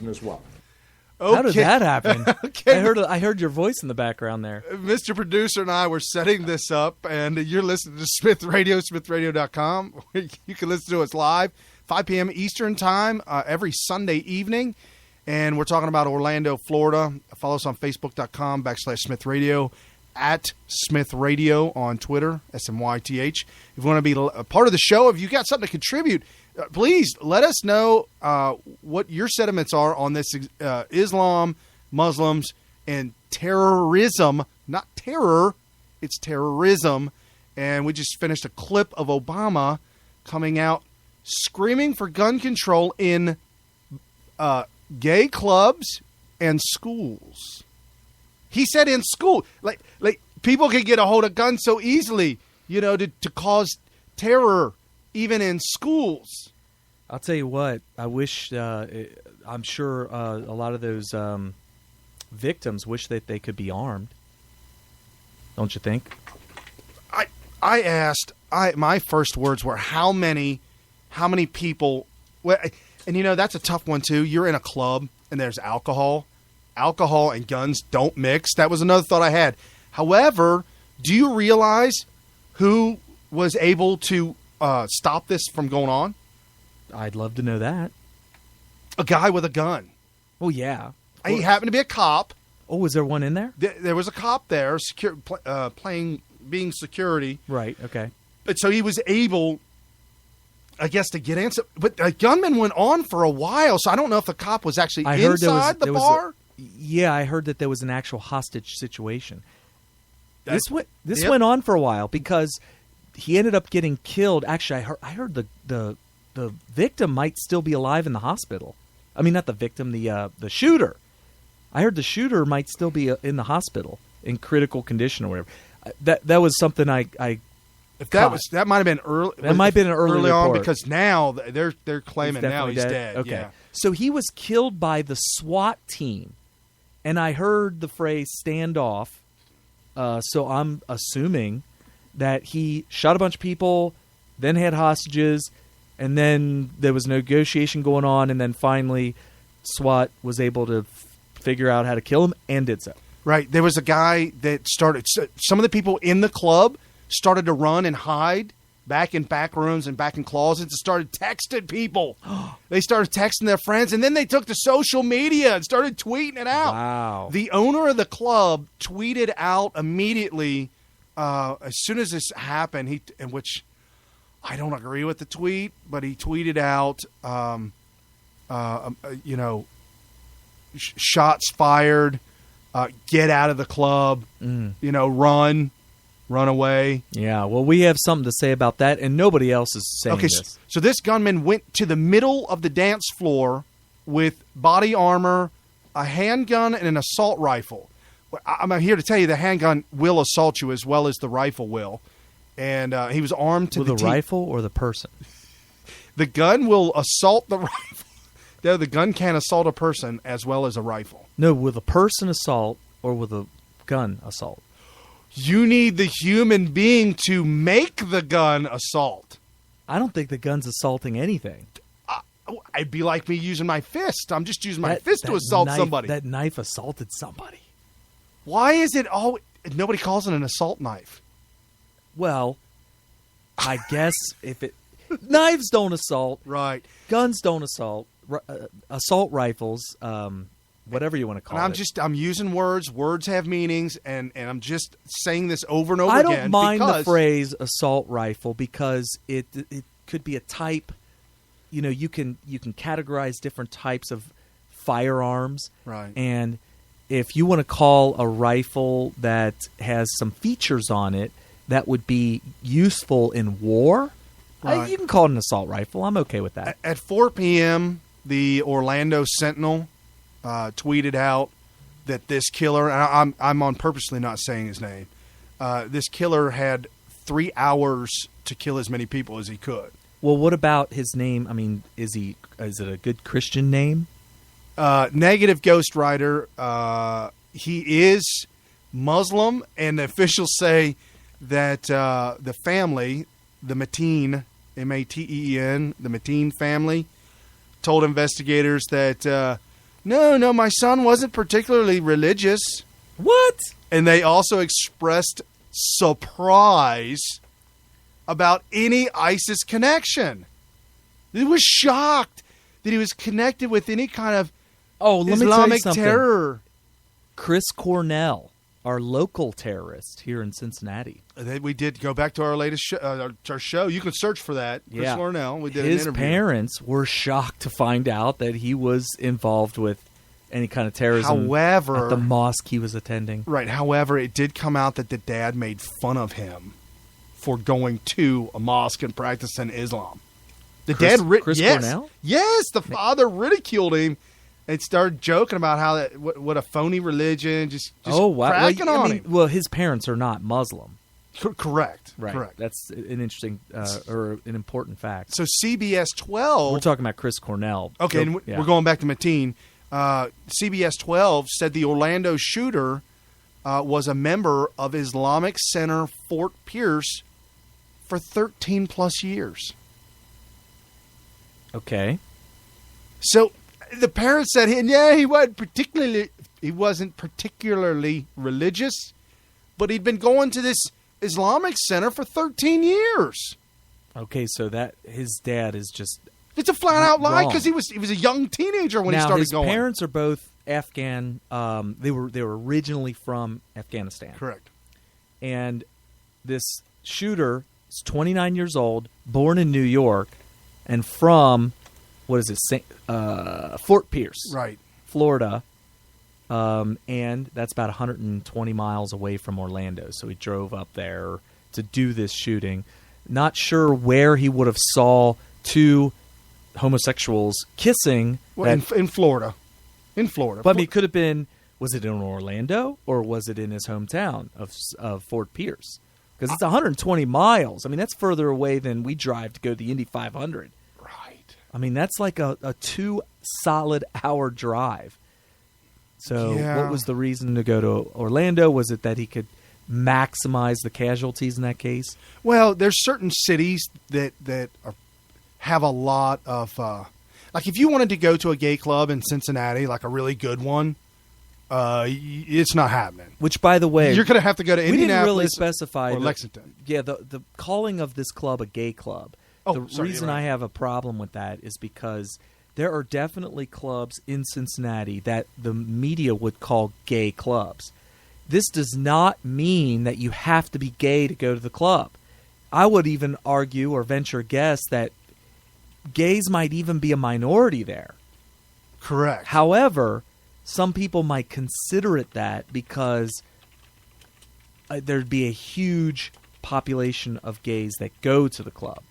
person as well. Okay. How did that happen? Okay. I heard your voice in the background there. Mr. Producer and I were setting this up, and you're listening to Smith Radio, smithradio.com. You can listen to us live, 5 p.m. Eastern Time, every Sunday evening. And we're talking about Orlando, Florida. Follow us on Facebook.com/Smith Radio, at Smith Radio on Twitter, SMYTH. If you want to be a part of the show, if you got something to contribute, please let us know what your sentiments are on this Islam, Muslims, and terrorism. Not terror, it's terrorism. And we just finished a clip of Obama coming out screaming for gun control in gay clubs and schools. He said in school, like people can get a hold of guns so easily, to cause terror even in schools. I'll tell you what, I wish, I'm sure a lot of those victims wish that they could be armed. Don't you think? I asked, my first words were, how many people, and that's a tough one too. You're in a club and there's alcohol. Alcohol and guns don't mix. That was another thought I had. However, do you realize who was able to stop this from going on? I'd love to know that. A guy with a gun. Oh, yeah. He happened to be a cop. Oh, was there one in there? There was a cop there being security. Right, okay. But so he was able, I guess, to get in. But the gunman went on for a while, so I don't know if the cop was actually inside the bar. Yeah, I heard that there was an actual hostage situation. This went on for a while because he ended up getting killed. Actually, I heard the victim might still be alive in the hospital. I mean, not the victim, the shooter. I heard the shooter might still be in the hospital in critical condition or whatever. That was something I that might have been early. That might have been an early on report. because now they're claiming now he's dead. Okay, yeah. So he was killed by the SWAT team, and I heard the phrase "standoff." So I'm assuming that he shot a bunch of people, then had hostages, and then there was negotiation going on, and then finally SWAT was able to figure out how to kill him and did so. Right. There was a guy that started – some of the people in the club started to run and hide back in back rooms and back in closets and started texting people. They started texting their friends, and then they took to social media and started tweeting it out. Wow. The owner of the club tweeted out immediately as soon as this happened, in which I don't agree with the tweet, but he tweeted out, shots fired, get out of the club, run away. Yeah, well, we have something to say about that, and nobody else is saying this. So this gunman went to the middle of the dance floor with body armor, a handgun, and an assault rifle. I'm here to tell you the handgun will assault you as well as the rifle will. And he was armed to the rifle or the person? The gun will assault the rifle. No, the gun can assault a person as well as a rifle. No, with a person assault or with a gun assault? You need the human being to make the gun assault. I don't think the gun's assaulting anything. It'd be like me using my fist. I'm just using my fist to assault somebody. That knife assaulted somebody. Why is it always... Nobody calls it an assault knife. Well, I guess if it... Knives don't assault. Right. Guns don't assault. Assault rifles, whatever you want to call it. I'm using words. Words have meanings, and I'm just saying this over and over again. I don't mind the phrase assault rifle because it could be a type. You can categorize different types of firearms. Right. And if you want to call a rifle that has some features on it that would be useful in war, right, you can call it an assault rifle. I'm okay with that. At 4 p.m., the Orlando Sentinel tweeted out that this killer, and I'm on purposely not saying his name, this killer had 3 hours to kill as many people as he could. Well, what about his name? I mean, is it a good Christian name? Negative ghostwriter. He is Muslim, and the officials say that the family, the Mateen, M-A-T-E-N, the Mateen family, told investigators that No, my son wasn't particularly religious. What? And they also expressed surprise about any ISIS connection. They was shocked that he was connected with any kind of let me tell you Islamic something. terror. Chris Cornell, our local terrorist here in Cincinnati. We did go back to our latest show, our show. You can search for that. Chris Cornell. We did an His interview. parents were shocked to find out that he was involved with any kind of terrorism. However, at the mosque he was attending. Right. However, it did come out that the dad made fun of him for going to a mosque and practicing Islam. The Chris yes, Cornell? Yes, the father ridiculed him and started joking about how that what a phony religion, just cracking on him. Well, his parents are not Muslim. Correct. Right. Correct. That's an interesting or an important fact. So CBS 12. We're talking about Chris Cornell. Okay, and we're going back to Mateen. CBS 12 said the Orlando shooter was a member of Islamic Center Fort Pierce for 13 plus years. Okay. So the parents said, he wasn't particularly religious, but he'd been going to this Islamic Center for 13 years. Okay, so that his dad is just it's a flat out lie wrong. because he was a young teenager when he started going. His parents are both Afghan. They were originally from Afghanistan. Correct. And this shooter is 29 years old, born in New York, and from Fort Pierce, right, Florida. And that's about 120 miles away from Orlando. So he drove up there to do this shooting. Not sure where he would have saw two homosexuals kissing. Well, in Florida. In Florida. But I mean, it could have been, was it in Orlando or was it in his hometown of Fort Pierce? Because it's 120 miles. I mean, that's further away than we drive to go to the Indy 500. Right. I mean, that's like a 2 solid hour drive. So what was the reason to go to Orlando? Was it that he could maximize the casualties in that case? Well, there's certain cities that have a lot of like if you wanted to go to a gay club in Cincinnati, like a really good one, it's not happening. Which, by the way, you're going to have to go to Indianapolis. We didn't really specify or Lexington. Yeah, the calling of this club a gay club. The reason I have a problem with that is because there are definitely clubs in Cincinnati that the media would call gay clubs. This does not mean that you have to be gay to go to the club. I would even argue or venture a guess that gays might even be a minority there. Correct. However, some people might consider it that because there'd be a huge population of gays that go to the club.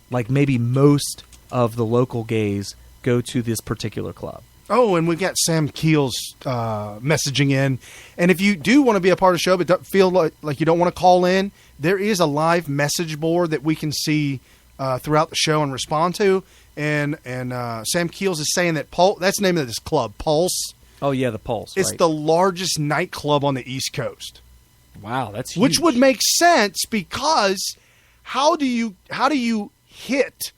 Like maybe most of the local gays go to this particular club. Oh, and we got Sam Keel's messaging in. And if you do want to be a part of the show but don't feel like you don't want to call in, there is a live message board that we can see throughout the show and respond to. And Sam Keels is saying that that's the name of this club, Pulse. Oh, yeah, the Pulse. It's the largest nightclub on the East Coast. Wow, that's huge. Which would make sense because how do you hit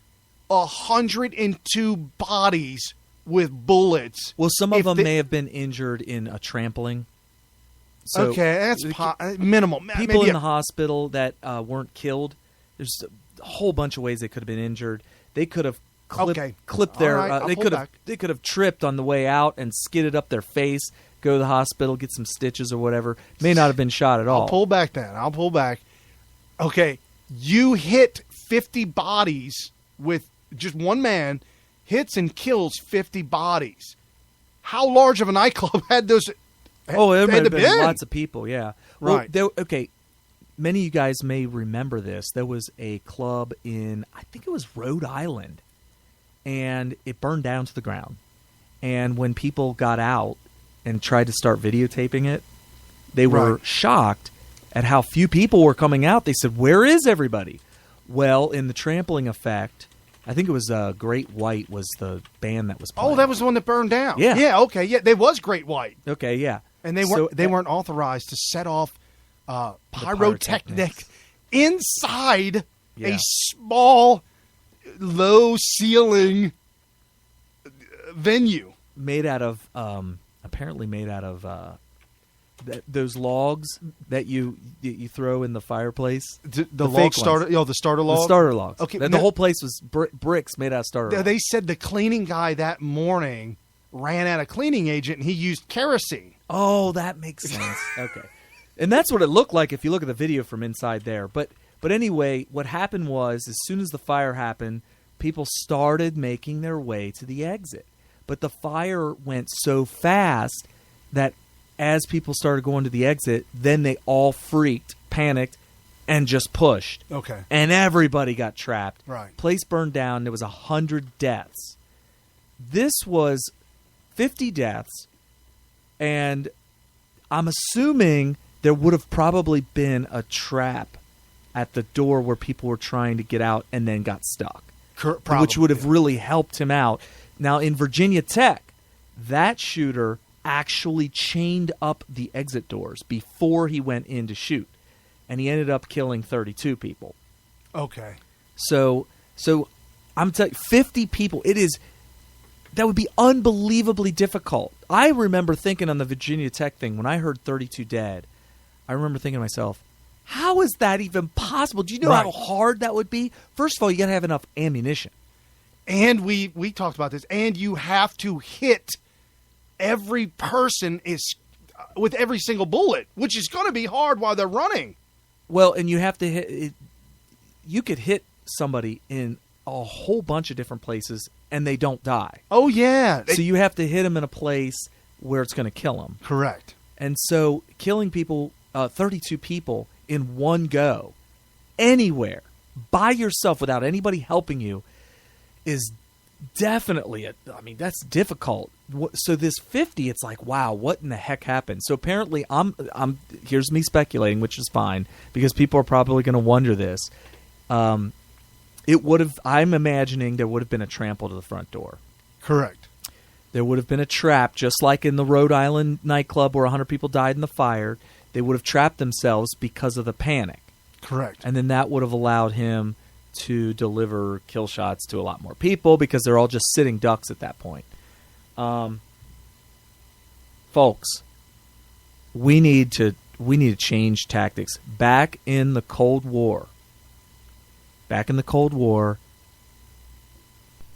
102 bodies with bullets? Well, some of them may have been injured in a trampling. So okay, that's minimal. People maybe in the hospital that weren't killed, there's a whole bunch of ways they could have been injured. They could have clipped their. Right, they could have tripped on the way out and skidded up their face. Go to the hospital, get some stitches or whatever. May not have been shot at all. I'll pull back. Okay, you hit 50 bodies with just one man. Hits and kills 50 bodies. How large of a nightclub had those? There might have been lots of people, yeah. Right. Well, many of you guys may remember this. There was a club in, I think it was Rhode Island, and it burned down to the ground. And when people got out and tried to start videotaping it, they were shocked at how few people were coming out. They said, "Where is everybody?" Well, in the trampling effect, I think it was Great White was the band that was playing. Oh, that was the one that burned down. Yeah. Yeah, okay. Yeah, they was Great White. Okay, yeah. And they weren't authorized to set off pyrotechnic inside a small, low-ceiling venue. made out of those logs that you throw in the fireplace. The log starter, the starter log? The starter logs. Okay, the whole place was bricks made out of starter logs. They said the cleaning guy that morning ran out of cleaning agent and he used kerosene. Oh, that makes sense. Okay. And that's what it looked like if you look at the video from inside there. But anyway, what happened was, as soon as the fire happened, people started making their way to the exit. But the fire went so fast that as people started going to the exit, then they all freaked, panicked, and just pushed. Okay. And everybody got trapped. Right. Place burned down. There was 100 deaths. This was 50 deaths, and I'm assuming there would have probably been a trap at the door where people were trying to get out and then got stuck, Probably, which would have really helped him out. Now, in Virginia Tech, that shooter actually chained up the exit doors before he went in to shoot, and he ended up killing 32 people. Okay. So I'm telling you, 50 people. That would be unbelievably difficult. I remember thinking on the Virginia Tech thing, when I heard 32 dead, I remember thinking to myself, how is that even possible? Do you know how hard that would be? First of all, you got to have enough ammunition. And we talked about this, and you have to hit every person with every single bullet, which is going to be hard while they're running. Well, and you have to hit it. You could hit somebody in a whole bunch of different places, and they don't die. Oh, yeah. So you have to hit them in a place where it's going to kill them. Correct. And so killing people, 32 people in one go, anywhere, by yourself, without anybody helping you, is definitely that's difficult. So this 50, it's like, wow, what in the heck happened? So apparently, here's me speculating, which is fine because people are probably going to wonder this. I'm imagining there would have been a trample to the front door. Correct. There would have been a trap, just like in the Rhode Island nightclub where 100 people died in the fire. They would have trapped themselves because of the panic. Correct. And then that would have allowed him to deliver kill shots to a lot more people because they're all just sitting ducks at that point. Folks, we need to change tactics. Back in the Cold War,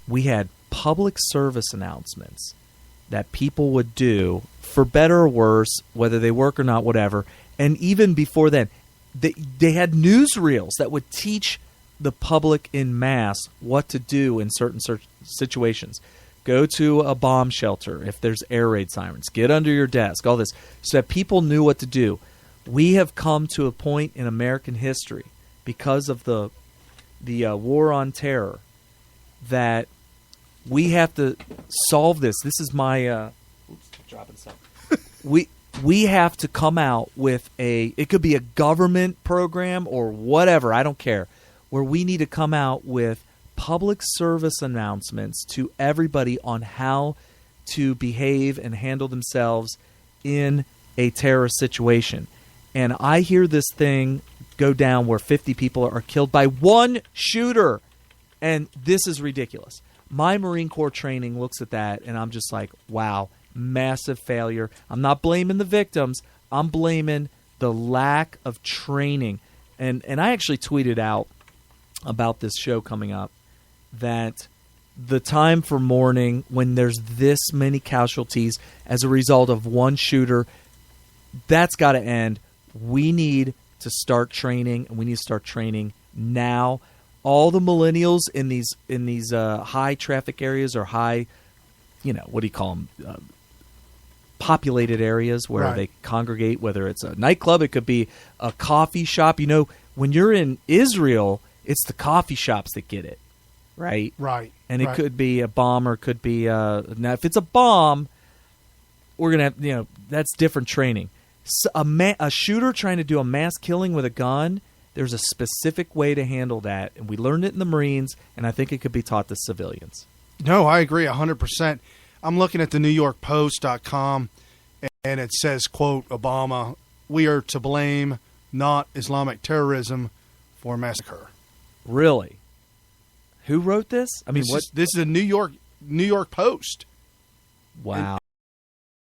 we had public service announcements that people would do, for better or worse, whether they work or not, whatever. And even before then, they had newsreels that would teach the public in mass what to do in certain situations. Go to a bomb shelter if there's air raid sirens. Get under your desk, all this, so that people knew what to do. We have come to a point in American history because of the war on terror that we have to solve this. This is my dropping something. We have to come out with it could be a government program or whatever, I don't care, where we need to come out with public service announcements to everybody on how to behave and handle themselves in a terrorist situation. And I hear this thing go down where 50 people are killed by one shooter. And this is ridiculous. My Marine Corps training looks at that, and I'm just like, wow, massive failure. I'm not blaming the victims. I'm blaming the lack of training. And I actually tweeted out about this show coming up that the time for mourning when there's this many casualties as a result of one shooter, that's got to end. We need to start training, and we need to start training now. All the millennials in these high traffic areas or high, what do you call them? Populated areas where they congregate, whether it's a nightclub, it could be a coffee shop. When you're in Israel, it's the coffee shops that get it, right? Right. And it could be a bomb or it could be now if it's a bomb, we're going to have, that's different training. So a shooter trying to do a mass killing with a gun, there's a specific way to handle that. And we learned it in the Marines, and I think it could be taught to civilians. No, I agree 100%. I'm looking at the NewYorkPost.com, and it says, quote, Obama, we are to blame, not Islamic terrorism, for massacre. Really? Who wrote this? I mean, this is a New York Post. Wow.